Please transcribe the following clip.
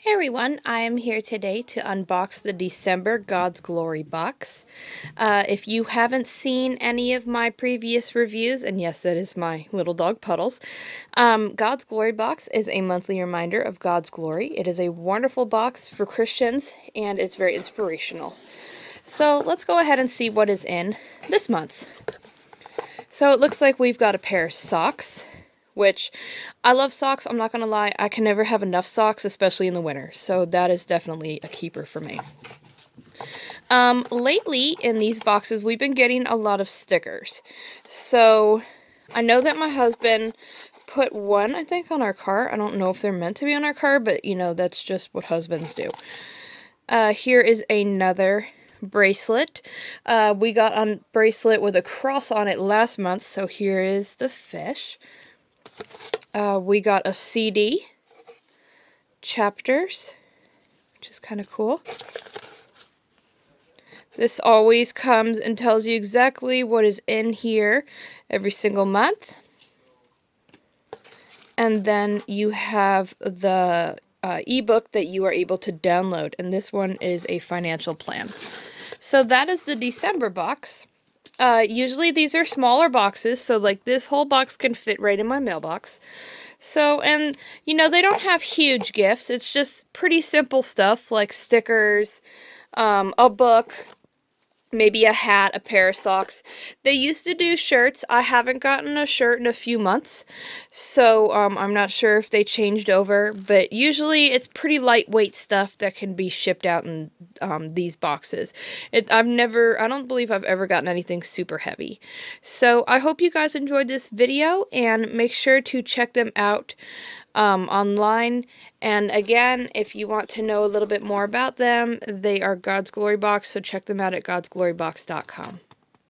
Hey everyone, I am here today to unbox the December God's Glory box. If you haven't seen any of my previous reviews, and yes, that is my little dog Puddles, God's Glory box is a monthly reminder of God's glory. It is a wonderful box for Christians, and it's very inspirational. So let's go ahead and see what is in this month's. So it looks like we've got a pair of socks, which I love socks. I'm not going to lie. I can never have enough socks, especially in the winter. So that is definitely a keeper for me. Lately in these boxes, we've been getting a lot of stickers. So I know that my husband put one, I think, on our car. I don't know if they're meant to be on our car, but you know, that's just what husbands do. Here is another bracelet. We got a bracelet with a cross on it last month, so here is the fish. We got a CD, chapters, which is kind of cool. This always comes and tells you exactly what is in here every single month. And then you have the ebook that you are able to download, and this one is a financial plan. So that is the December box. Usually these are smaller boxes, so like this whole box can fit right in my mailbox. So, and you know, they don't have huge gifts. It's just pretty simple stuff like stickers, a book, maybe a hat, a pair of socks. They used to do shirts. I haven't gotten a shirt in a few months, so I'm not sure if they changed over, but usually it's pretty lightweight stuff that can be shipped out in these boxes. I don't believe I've ever gotten anything super heavy. So I hope you guys enjoyed this video, and make sure to check them out online. And again, if you want to know a little bit more about them, they are God's Glory Box, so check them out at godsglorybox.com.